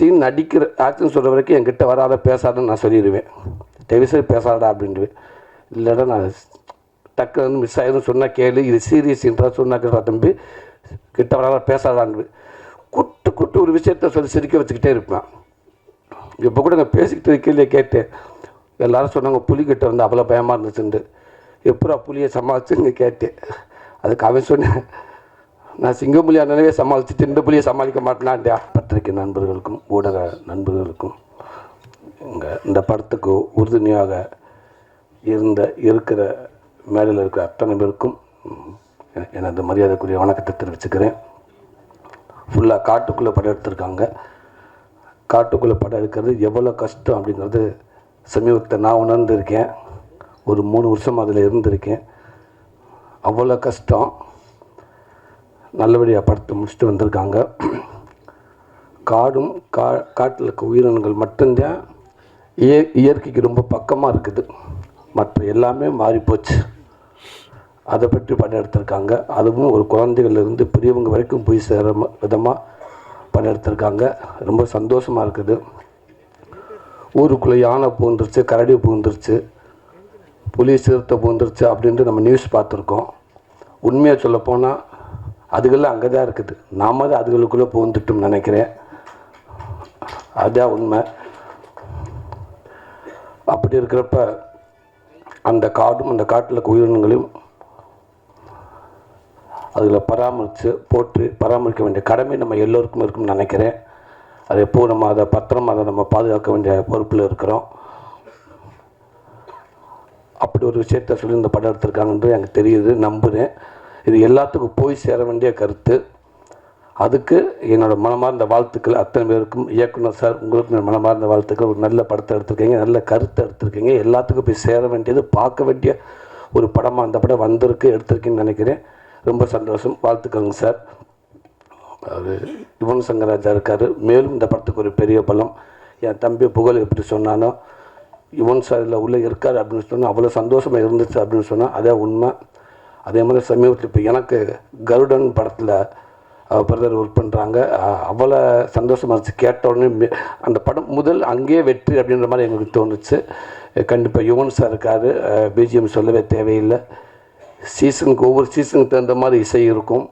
Scene நடிக்கிற action சொல்கிற வரைக்கும் என்கிட்ட வராத பேசாதுன்னு நான் சொல்லிடுவேன். தயவுசெய்து பேசாதா அப்படின்டுவேன். இல்லைடா நான் டக்கு வந்து மிஸ் ஆகிடும் சொன்னால் கேளு, இது சீரியஸ்ன்றா சொன்னாக்கா தம்பி கிட்ட வராத பேசாதான்னு குட்டு ஒரு விஷயத்த சொல்லி சிரிக்க வச்சுக்கிட்டே இருப்பேன். இப்போ கூட நான் பேசிக்கிட்டு இருக்கையிலே கேட்டேன். எல்லோரும் சொன்னாங்க புலிக்கிட்ட வந்து அவ்வளோ பயமாக இருந்துச்சுண்டு. எப்படா புலியை சமாளிச்சுன்னு கேட்டேன். அதுக்கு அவன் சொன்னேன், நான் சிங்கப்புலி அண்ணனவே சமாளிச்சுட்டு இந்த புலியை சமாளிக்க மாட்டேனான்டா. பத்திரிகை நண்பர்களுக்கும் ஊடக நண்பர்களுக்கும் இந்த படத்துக்கு உறுதுணையாக இருக்கிற மேடையில் இருக்கிற அத்தனை பேருக்கும் எனது மரியாதைக்குரிய வணக்கத்தை தெரிவிச்சுக்கிறேன். ஃபுல்லாக காட்டுக்குள்ளே படம் எடுத்திருக்காங்க. காட்டுக்குள்ளே படம் எடுக்கிறது எவ்வளோ கஷ்டம் அப்படிங்கிறது சமீபத்தில் நான் உணர்ந்திருக்கேன். ஒரு 3 வருஷம் அதில் இருந்திருக்கேன். அவ்வளோ கஷ்டம். நல்லபடியாக படத்தை முடிச்சுட்டு வந்திருக்காங்க. காடும் காட்டில் இருக்க உயிரினங்கள் மட்டும்தான் இயற்கைக்கு ரொம்ப பக்கமாக இருக்குது. மற்ற எல்லாமே மாறிப்போச்சு. அதை பற்றி படம் எடுத்திருக்காங்க. அதுவும் ஒரு குழந்தைகள்லேருந்து பெரியவங்க வரைக்கும் போய் சேர விதமாக படம் எடுத்திருக்காங்க. ரொம்ப சந்தோஷமாக இருக்குது. ஊருக்குள்ளே யானை பூந்துருச்சு, கரடி பூந்துருச்சு, புலி சிறுத்தை பூந்துருச்சு அப்படின்ட்டு நம்ம நியூஸ் பார்த்துருக்கோம். உண்மையாக சொல்லப்போனால் அதுகள்லாம் அங்கே தான் இருக்குது. நாம் தான் அதுகளுக்குள்ளே பூந்துட்டோம்னு நினைக்கிறேன். அதுதான் உண்மை. அப்படி இருக்கிறப்ப அந்த காடும் அந்த காட்டில் இருக்க உயிரினங்களையும் அதில் பராமரிக்க வேண்டிய கடமை நம்ம எல்லோருக்கும் இருக்கும்னு நினைக்கிறேன். அது எப்போது நம்ம அதை பத்திரமாக நம்ம பாதுகாக்க வேண்டிய பொறுப்பில் இருக்கிறோம். அப்படி ஒரு விஷயத்தை சொல்லி இந்த படம் எடுத்திருக்காங்கன்றது எனக்கு தெரியுது, நம்புகிறேன். இது எல்லாத்துக்கும் போய் சேர வேண்டிய கருத்து. அதுக்கு என்னோடய மனமார்ந்த வாழ்த்துக்கள் அத்தனை பேருக்கும். இயக்குனர் சார், உங்களுக்கு மனமார்ந்த வாழ்த்துக்கள். ஒரு நல்ல படத்தை எடுத்திருக்கீங்க, நல்ல கருத்தை எடுத்திருக்கீங்க. எல்லாத்துக்கும் போய் சேர வேண்டியது, பார்க்க வேண்டிய ஒரு படமாக அந்த படம் வந்திருக்கு, எடுத்திருக்கேன்னு நினைக்கிறேன். ரொம்ப சந்தோஷம். வாழ்த்துக்கங்க சார். அது யுவன் சங்கர் ராஜா இருக்கார். மேலும் இந்த படத்துக்கு ஒரு பெரிய பலம். என் தம்பி புகழ் எப்படி சொன்னானோ, யுவன் சார் இதில் உள்ளே இருக்கார் அப்படின்னு சொன்னால் அவ்வளோ சந்தோஷமாக இருந்துச்சு அப்படின்னு சொன்னால் அதே உண்மை. அதே மாதிரி சமீபத்தில் இப்போ எனக்கு கருடன் படத்தில் பிரதர் ஒர்க் பண்ணுறாங்க. அவ்வளோ சந்தோஷமாக இருந்துச்சு. கேட்ட உடனே அந்த படம் முதல் அங்கேயே வெற்றி அப்படின்ற மாதிரி எங்களுக்கு தோணுச்சு. கண்டிப்பாக யுவன் சார் இருக்கார். பிஜிஎம் சொல்லவே தேவையில்லை. சீசனுக்கு ஒவ்வொரு சீசனுக்கு தகுந்த மாதிரி இசை இருக்கும்.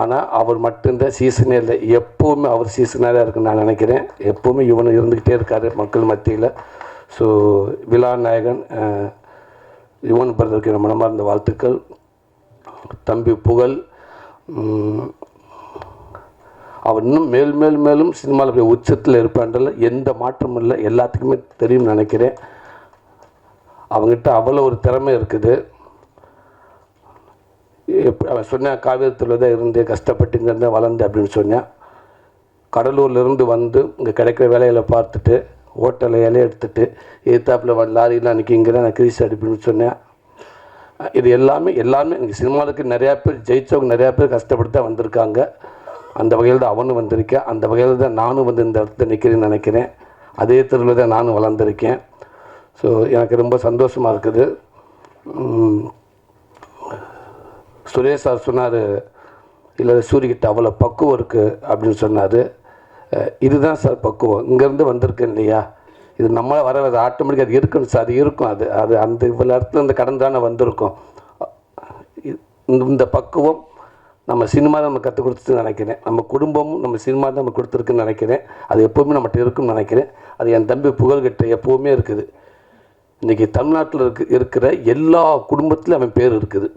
ஆனால் அவர் மட்டும்தான் சீசனே இல்லை, எப்போவுமே அவர் சீசனாக தான் இருக்குன்னு நான் நினைக்கிறேன். எப்போவுமே யுவன் இருந்துக்கிட்டே இருக்கார் மக்கள் மத்தியில். ஸோ விழா நாயகன் யுவன் பிரதருக்கு என் மனமார்ந்த வாழ்த்துக்கள். தம்பி புகழ் அவர் இன்னும் மேலும் சினிமாவில் போய் உச்சத்தில் இருப்பான்றல எந்த மாற்றமும் இல்லை, எல்லாத்துக்குமே தெரியும்னு நினைக்கிறேன். அவங்ககிட்ட அவ்வளோ ஒரு திறமை இருக்குது. அவன் சொன்னேன், காவிரத்தில் தான் இருந்து கஷ்டப்பட்டு இங்கேருந்து வளர்ந்து அப்படின்னு சொன்னேன். கடலூர்லேருந்து வந்து இங்கே கிடைக்கிற வேலைகளை பார்த்துட்டு ஹோட்டலில் இலையை எடுத்துகிட்டு எதிர்த்தாப்பில் லாரிலாம் அன்றைக்கி இங்கே தான் நான் கிரீஸ் அடிப்புன்னு சொன்னேன். இது எல்லாமே எனக்கு சினிமாவுக்கு நிறையா பேர் ஜெயித்தவங்க நிறையா பேர் கஷ்டப்பட்டு தான் வந்திருக்காங்க. அந்த வகையில் தான் அவனும் வந்திருக்கேன். அந்த வகையில் தான் நானும் வந்து இந்த இடத்துல நிற்கிறேன்னு நினைக்கிறேன். அதே தெருவில் தான் நானும் வளர்ந்துருக்கேன். ஸோ எனக்கு ரொம்ப சந்தோஷமாக இருக்குது. சுரேஷ் சார் சொன்னார், இல்லை சூரியகிட்ட அவ்வளோ பக்குவம் இருக்குது அப்படின்னு சொன்னார். இதுதான் சார் பக்குவம். இங்கேருந்து வந்திருக்கேன் இல்லையா, இது நம்மளால் வர ஆட்டோமேட்டிக்காக அது இருக்குன்னு சார். அது இருக்கும். அது அந்த இவ்வளோ இடத்துல இந்த கடன் தானே வந்திருக்கும். இந்த பக்குவம் நம்ம சினிமா தான் நம்ம கற்றுக் கொடுத்துன்னு நினைக்கிறேன். நம்ம குடும்பமும் நம்ம சினிமா தான் நம்ம கொடுத்துருக்குன்னு நினைக்கிறேன். அது எப்போவுமே நம்மகிட்ட இருக்குன்னு நினைக்கிறேன். அது என் தம்பி புகழ்கிட்ட எப்போவுமே இருக்குது. இன்றைக்கி தமிழ்நாட்டில் இருக்கிற எல்லா குடும்பத்துலையும் அவன் பேர் இருக்குது.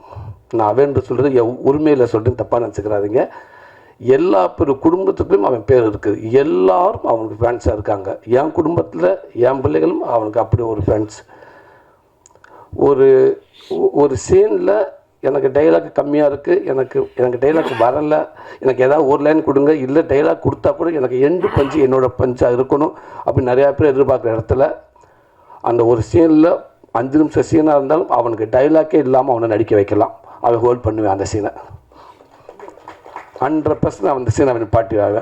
நான் அவன் சொல்கிறது உரிமையில் சொல்கிறேன், தப்பாக நினச்சிக்கிறாதீங்க. எல்லா பெரிய குடும்பத்துக்குள்ளேயும் அவன் பேர் இருக்குது. எல்லாரும் அவனுக்கு ஃபேன்ஸாக இருக்காங்க. என் குடும்பத்தில் என் பிள்ளைகளும் அவனுக்கு அப்படி ஒரு ஃபேன்ஸ். ஒரு சீனில் எனக்கு டைலாக் கம்மியாக இருக்குது, எனக்கு டைலாக் வரலை, எனக்கு ஏதாவது ஒரு லைன் கொடுங்க, இல்லை டைலாக் கொடுத்தா கூட எனக்கு எண்டு பஞ்சு என்னோடய பஞ்சாக இருக்கணும் அப்படின்னு நிறையா பேர் எதிர்பார்க்குற இடத்துல அந்த ஒரு சீனில் 5 நிமிஷம் சீனாக இருந்தாலும் அவனுக்கு டைலாக்கே இல்லாமல் அவனை நடிக்க வைக்கலாம். அவன் ஹோல்ட் பண்ணுவேன் அந்த சீனை. 100% அந்த சீனை அவன் பாட்டிவாங்க.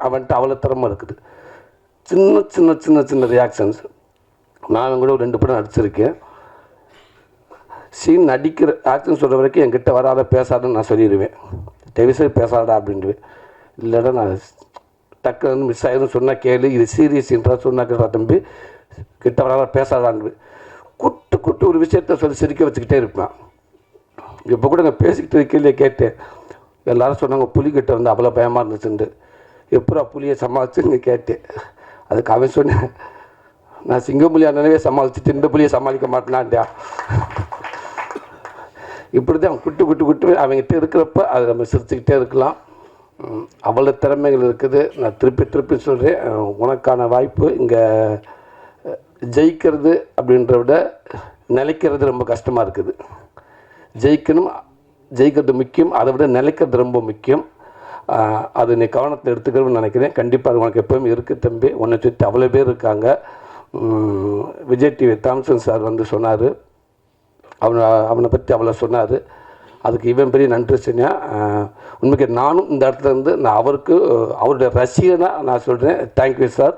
அவன்கிட்ட அவ்வளோ திறமை இருக்குது. சின்ன ரியாக்ஷன்ஸ். நான் கூட 2 படம் நடிச்சிருக்கேன். சீன் நடிக்கிற ஆக்ஷன் சொல்கிற வரைக்கும் என்கிட்ட வராத பேசாதுன்னு நான் சொல்லிடுவேன். தயவுசெய்து பேசாதா அப்படின்ட்டுவேன். இல்லைடா நான் டக்கு வந்து மிஸ் ஆகிடும் சொன்னால் கேளு, இது சீரியஸ்ன்றா சொன்னாக்கா தம்பி கிட்ட வர பேசாதான்னு குட்டு ஒரு விஷயத்த சொல்லி சிரிக்க வச்சுக்கிட்டே இருப்பேன். இப்போ கூட நான் பேசிக்கிட்டு இருக்கையிலே கேட்டேன், எல்லோரும் சொன்னாங்க புலிக்கிட்ட வந்து அவ்வளோ பயமாக இருந்துச்சுண்டு, எப்படா புலியை சமாளிச்சுன்னு கேட்டேன். அதுக்கு அவன் சொன்னேன், நான் சிங்கப்புலி அண்ணனவே சமாளிச்சுட்டு இந்த புலியை சமாளிக்க மாட்டேனான்டா. இப்படி தான் குட்டு அவங்ககிட்ட இருக்கிறப்ப அதை நம்ம சிரிச்சுக்கிட்டே இருக்கலாம். அவ்வளோ திறமைகள் இருக்குது. நான் திருப்பி சொல்கிறேன், உனக்கான வாய்ப்பு இங்கே ஜெயிக்கிறது அப்படின்றத விட நிலைக்கிறது ரொம்ப கஷ்டமாக இருக்குது. ஜெயிக்கிறது முக்கியம், அதை விட நிலைக்கிறது ரொம்ப முக்கியம். அது நீ கவனத்தில் எடுத்துக்கிறோம்னு நினைக்கிறேன். கண்டிப்பாக அது உனக்கு எப்போவுமே இருக்குது தம்பி. உன்னை சுற்றி அவ்வளோ பேர் இருக்காங்க. விஜய் டிவி தாம்சன் சார் வந்து சொன்னார், அவனை பற்றி அவ்வளோ சொன்னார். அதுக்கு இவன் பெரிய நன்றி சொன்னேன். உண்மைக்கு நானும் இந்த இடத்துல இருந்து நான் அவருடைய ரசிகனாக நான் சொல்கிறேன். Thank you sir.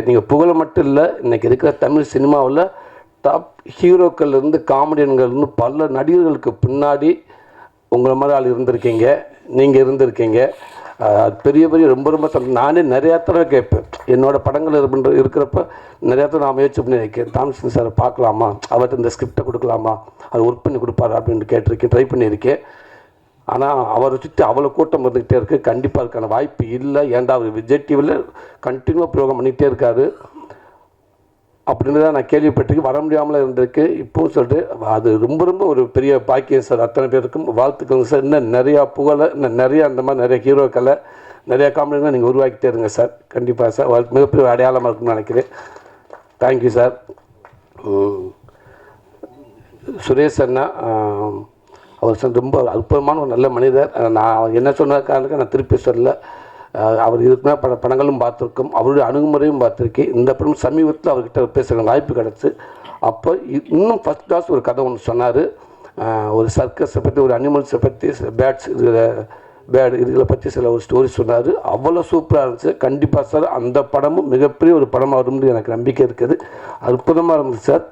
நீங்கள் புகழ மட்டும் இல்லை, இன்றைக்கி இருக்கிற தமிழ் சினிமாவில் டாப் ஹீரோக்கள்லேருந்து காமெடியன்கள்லேருந்து பல நடிகர்களுக்கு பின்னாடி உங்களை மாதிரி ஆள் இருந்திருக்கீங்க, நீங்கள் இருந்திருக்கீங்க. பெரிய ரொம்ப நானே நிறையா தடவை கேட்பேன். என்னோடய படங்கள் இருக்கிறப்ப நிறையா தடவை நான் முயற்சி பண்ணி வைக்கேன், தாம்சன் சாரை பார்க்கலாமா, அவர்கிட்ட இந்த ஸ்கிரிப்டை கொடுக்கலாமா, அது ஒர்க் பண்ணி கொடுப்பாரு அப்படின்னு கேட்டிருக்கேன், ட்ரை பண்ணியிருக்கேன். ஆனால் அவரை சுற்றி அவ்வளோ கூட்டம் வந்துக்கிட்டே இருக்குது. கண்டிப்பாக அதுக்கான வாய்ப்பு இல்லை. ஏன்டா அவர் விஜய் டிவியில் கண்டினியூவாக ப்ரோக்ராம் பண்ணிகிட்டே இருக்காரு அப்படின்னு தான் நான் கேள்விப்பட்டிருக்கேன். வர முடியாமல் இருந்திருக்கு. இப்போவும் சொல்லிட்டு அது ரொம்ப ஒரு பெரிய பாக்கியம் சார். அத்தனை பேருக்கும் வாழ்த்துக்கள் சார். இன்னும் நிறையா புகழை, இன்னும் நிறையா அந்த மாதிரி நிறைய ஹீரோக்களை, நிறையா காமெடிகளை நீங்கள் உருவாக்கிட்டே இருங்க சார். கண்டிப்பாக சார். மிகப்பெரிய அடையாளமாக இருக்குன்னு நினைக்கிறேன். Thank you sir. சுரேஷ் அண்ணா, அவர் சார் ரொம்ப அற்புதமான ஒரு நல்ல மனிதர். நான் என்ன சொன்னதுக்காக நான் திருப்பி சொல்லலை. அவர் இதுக்குமே படங்களும் பார்த்துருக்கோம், அவருடைய அணுகுமுறையும் பார்த்துருக்கேன். இந்த படம் சமீபத்தில் அவர்கிட்ட பேசுகிற வாய்ப்பு கிடச்சி. அப்போ இன்னும் ஃபஸ்ட் கிளாஸ் ஒரு கதை ஒன்று சொன்னார். ஒரு சர்க்கஸை பற்றி, ஒரு அனிமல்ஸை பற்றி, பேட்ஸ் இதுகளை பற்றி சில ஒரு ஸ்டோரி சொன்னார். அவ்வளோ சூப்பராக இருந்துச்சு. கண்டிப்பாக சார் அந்த படமும் மிகப்பெரிய ஒரு படமாக வரும்னு எனக்கு நம்பிக்கை இருக்குது. அற்புதமாக இருந்துச்சு சார்.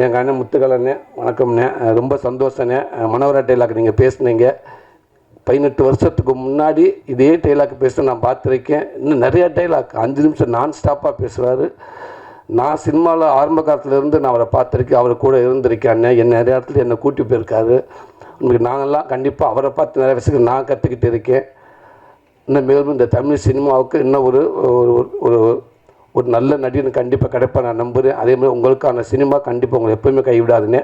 எங்கள் அண்ணன் முத்துக்கலண்ணே, வணக்கம்ண்ணே. ரொம்ப சந்தோஷண்ணே. மனோகரா டைலாக் நீங்கள் பேசுனீங்க. 18 வருஷத்துக்கு முன்னாடி இதே டைலாக் பேச நான் பார்த்துருக்கேன். இன்னும் நிறையா டைலாக் 5 நிமிஷம் நான் ஸ்டாப்பாக பேசுவார். நான் சினிமாவில் ஆரம்ப காலத்துலேருந்து நான் அவரை பார்த்துருக்கேன், அவர் கூட இருந்திருக்கேன். அண்ணன் என்ன நிறைய இடத்துல என்னை கூட்டி போயிருக்காரு. உங்களுக்கு நாங்கள்லாம் கண்டிப்பாக அவரை பார்த்து நிறைய விஷயங்கள் நான் கற்றுக்கிட்டு இருக்கேன். இன்னும் மேலும் இந்த தமிழ் சினிமாவுக்கு இன்னும் ஒரு நல்ல நடிகன் கண்டிப்பாக கிடைப்பா நான் நம்புகிறேன். அதேமாதிரி உங்களுக்கான சினிமா கண்டிப்பாக உங்களை எப்போவுமே கைவிடாதுன்னு,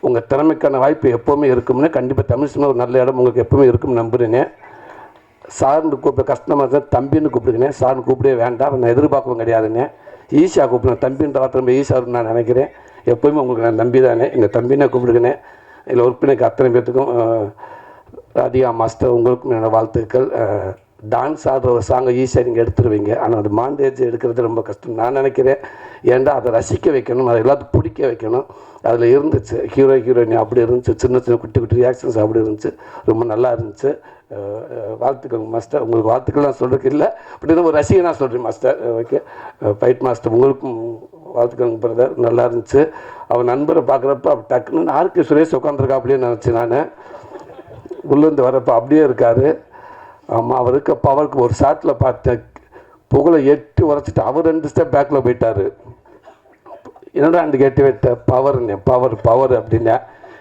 உங்கள் திறமைக்கான வாய்ப்பு எப்போவுமே இருக்கும்னு, கண்டிப்பாக தமிழ் சினிமா ஒரு நல்ல இடம் உங்களுக்கு எப்போவுமே இருக்கும்னு நம்புகிறேனே. சார்னு கூப்பிட கஷ்டமாக இருந்தால் தம்பின்னு கூப்பிடுங்கண்ணே. சார்னு கூப்பிடவே வேண்டாம், நான் எதிர்பார்க்கவும் கிடையாதுண்ணே. ஈஸியாக கூப்பிடுங்க. தம்பின்ற வார்த்தை ரொம்ப ஈஸியாக நான் நினைக்கிறேன். எப்போவுமே உங்களுக்கு நான் நம்பி தானே, எங்கள் தம்பினே கூப்பிடுங்கண்ணே. இதில் உறுப்பினருக்கு அத்தனை பேர்த்துக்கும், ராதிகா மாஸ்டர் உங்களுக்கும் என்னோடய வாழ்த்துக்கள். டான்ஸ் ஆடுற ஒரு சாங்கை ஈஸியாக நீங்கள் எடுத்துருவீங்க, ஆனால் அது மாண்டேஜ் எடுக்கிறது ரொம்ப கஷ்டம் நான் நினைக்கிறேன். ஏன்டா அதை ரசிக்க வைக்கணும், அதை எல்லாத்துக்கும் பிடிக்க வைக்கணும். அதில் இருந்துச்சு ஹீரோயின் அப்படி இருந்துச்சு, சின்ன குட்டி ரியாக்ஷன்ஸ் அப்படி இருந்துச்சு. ரொம்ப நல்லா இருந்துச்சு. வாழ்த்துக்கள் மாஸ்டர். உங்களுக்கு வாழ்த்துக்கள் நான் சொல்கிறதுக்கு இல்லை, பட் இது ஒரு ரசிகனாக சொல்கிறேன் மாஸ்டர். ஓகே, ஃபைட் மாஸ்டர் உங்களுக்கும் வாழ்த்துக்கள் பிரதர். நல்லா இருந்துச்சு. அவன் நண்பரை பார்க்குறப்ப டக்குன்னு ஆர்கே சுரேஷ் உட்காந்துருக்கா அப்படின்னு நினச்சேன் நான். உள்ளேருந்து வரப்போ அப்படியே இருக்கார். ஆமாம், அவருக்கு பவருக்கு ஒரு ஷாட்டில் பார்த்தேன், புகழை 8 உரைச்சிட்டு அவர் 2 ஸ்டெப் பேக்கில் போயிட்டார். என்னடா அந்த கேட்டு வைத்த பவர் அப்படின்னா,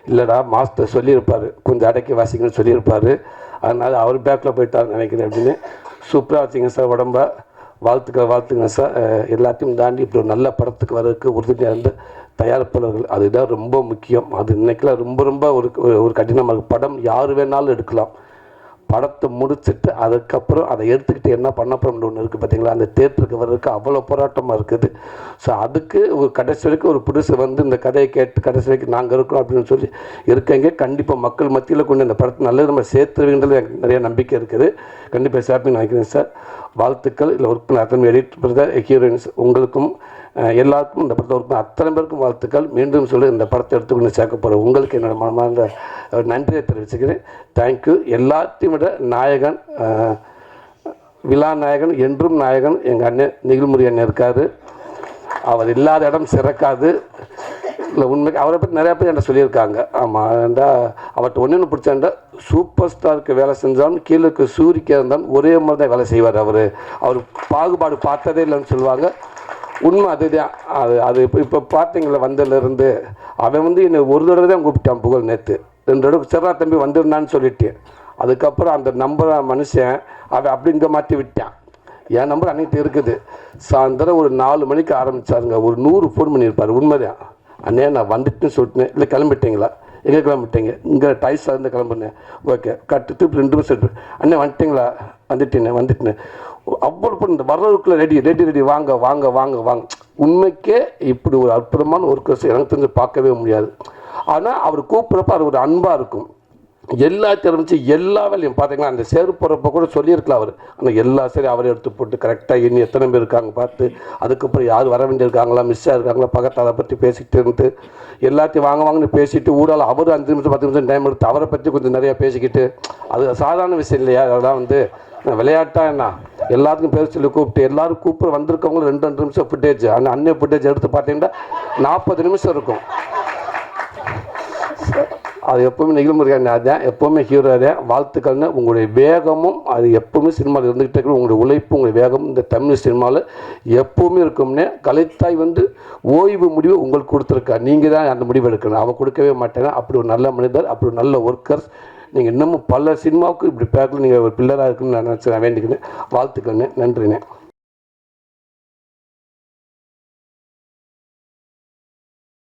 இல்லைடா மாஸ்டர் சொல்லியிருப்பார், கொஞ்சம் அடக்கி வாசிக்கணும்னு சொல்லியிருப்பார், அதனால் அவர் பேக்கில் போயிட்டார் நினைக்கிறேன் அப்படின்னு. சூப்பராக வச்சிங்க சார் உடம்ப. வாழ்த்துங்க சார். எல்லாத்தையும் தாண்டி இப்படி ஒரு நல்ல படத்துக்கு வர்றதுக்கு உறுதுணையாக இருந்து தயாரிப்பாளர்கள், அதுதான் ரொம்ப முக்கியம். அது இன்றைக்கெலாம் ரொம்ப ஒரு கடினமாக இருக்குது. படம் யார் வேணாலும் எடுக்கலாம். படத்தை முடிச்சுட்டு அதுக்கப்புறம் அதை எடுத்துக்கிட்டு என்ன பண்ண போகிறோம்னு ஒன்று இருக்குது பார்த்தீங்களா, அந்த தேட்டருக்கு வர்றதுக்கு அவ்வளோ போராட்டமாக இருக்குது. ஸோ அதுக்கு ஒரு கடைசி வரைக்கும் ஒரு புதுசு வந்து இந்த கதையை கேட்டு கடைசி வரைக்கும் நாங்கள் இருக்கோம் அப்படின்னு சொல்லி இருக்கீங்க. கண்டிப்பாக மக்கள் மத்தியில் கொண்டு இந்த படத்தை நல்லது நம்ம சேர்த்துருவீங்கிறது எனக்கு நிறைய நம்பிக்கை இருக்குது. கண்டிப்பாக சேர்ப்பீங்கன்னு நினைக்கிறேன் சார். வாழ்த்துக்கள். இல்லை ஒர்க் பண்ண அத்தனை எடிட் பிரதர், ஹீரோயின்ஸ் உங்களுக்கும் எல்லாருக்கும், இந்த படத்தை ஒர்க் பண்ண அத்தனை பேருக்கும் வாழ்த்துக்கள். மீண்டும் சொல்லி இந்த படத்தை எடுத்துக்கொண்டு சேர்க்க போகிற உங்களுக்கு என்னோடய மனமார்ந்த நன்றியை தெரிவிச்சுக்கிறேன். தேங்க்யூ. எல்லாத்தையும் விட நாயகன், விழா நாயகன், என்றும் நாயகன் எங்கள் அண்ணன் நிகில்முரி அண்ணன் இருக்கார். அவர் இல்லாத இடம் சிறக்காது. இல்லை உண்மைக்கு அவரை பற்றி நிறையா பேர் என்கிட்ட சொல்லியிருக்காங்க. ஆமாம், ஏன்டா அவர்கிட்ட ஒன்று பிடிச்சாண்டா சூப்பர் ஸ்டாருக்கு வேலை செஞ்சாலும் கீழே இருக்க சூரிக்காக இருந்தாலும் ஒரே மாதிரி தான் வேலை செய்வார். அவர் பாகுபாடு பார்த்ததே இல்லைன்னு சொல்லுவாங்க. உண்மை அதுதான். அது இப்போ பார்த்தீங்களா, வந்ததுலேருந்து அவன் என்னை ஒரு தடவை தான் கூப்பிட்டான் புகழ். நேற்று 2 தடவை சிறா தம்பி வந்துருந்தான்னு சொல்லிட்டேன். அதுக்கப்புறம் அந்த நம்பரை மனுஷன் அவன் அப்படிங்க மாற்றி விட்டான். என் நம்பர் அன்னைக்கு இருக்குது. சாயந்தரம் ஒரு 4 மணிக்கு ஆரம்பித்தாருங்க, ஒரு 100 ஃபோன் பண்ணியிருப்பார். உண்மைதான். அண்ணே நான் வந்துட்டுன்னு சொல்லிட்டேன். இல்லை கிளம்பிட்டீங்களா? எங்கே கிளம்பிட்டீங்க? இங்கே டைஸாக இருந்து கிளம்புனேன். ஓகே கட்டு 2 நிமிஷம். அண்ணே வந்துட்டிங்களா? வந்துட்டேன். அவ்வளோ இந்த வர்றதுக்குள்ளே ரெடி வாங்க வாங்க வாங்க வாங்க. உண்மைக்கே இப்படி ஒரு அற்புதமான ஒரு கருத்து எனக்கு தெரிஞ்சு பார்க்கவே முடியாது. ஆனால் அவர் கூப்பிட்றப்ப அது ஒரு அன்பாக இருக்கும். எல்லாத்தையும் ஆரம்பிச்சு எல்லா வேலையும் பார்த்தீங்கன்னா அந்த சேரு போகிறப்ப கூட சொல்லியிருக்கலாம் அவர். ஆனால் எல்லா சரி அவரை எடுத்து போட்டு கரெக்டாக எண்ணி எத்தனை பேர் இருக்காங்க பார்த்து, அதுக்கப்புறம் யார் வர வேண்டியிருக்காங்களா, மிஸ் ஆகிருக்காங்களா, பக்கத்தில் அதை பற்றி பேசிக்கிட்டு இருந்து எல்லாத்தையும் வாங்கன்னு பேசிட்டு ஊடால அவர் 5 நிமிஷம் 10 நிமிஷம் டைம் எடுத்து அவரை பற்றி கொஞ்சம் நிறையா பேசிக்கிட்டு, அது சாதாரண விஷயம் இல்லையா? அதெல்லாம் விளையாட்டாக என்ன எல்லாத்துக்கும் பேர் சொல்லி கூப்பிட்டு எல்லாரும் கூப்பிட வந்திருக்கவங்களும் 2 நிமிஷம் ஃபுட்டேஜ். ஆனால் அன்னைய ஃபுட்டேஜ் எடுத்து பார்த்தீங்கன்னா 40 நிமிஷம் இருக்கும். அது எப்போவுமே நிகழ்முறையான அதுதான், எப்போவுமே ஹீரோ தான். வாழ்த்துக்கள்னு உங்களுடைய வேகமும் அது எப்போவுமே சினிமாவில் இருந்துகிட்டே இருக்கணும். உங்களுடைய உழைப்பு, உங்களுடைய வேகம் இந்த தமிழ் சினிமாவில் எப்போவுமே இருக்கும்னே. கலைத்தாய் ஓய்வு முடிவு உங்களுக்கு கொடுத்துருக்கா. நீங்கள் தான் அந்த முடிவு எடுக்கணும். அவன் கொடுக்கவே மாட்டேங்க. அப்படி ஒரு நல்ல மனிதர், அப்படி ஒரு நல்ல ஒர்க்கர்ஸ். நீங்கள் இன்னமும் பல சினிமாவுக்கு இப்படி பேக்கில் நீங்கள் ஒரு பில்லராக இருக்குன்னு நான் நினச்சி வேண்டிக்கிறேன். வாழ்த்துக்கள்னு. நன்றிண்ணே.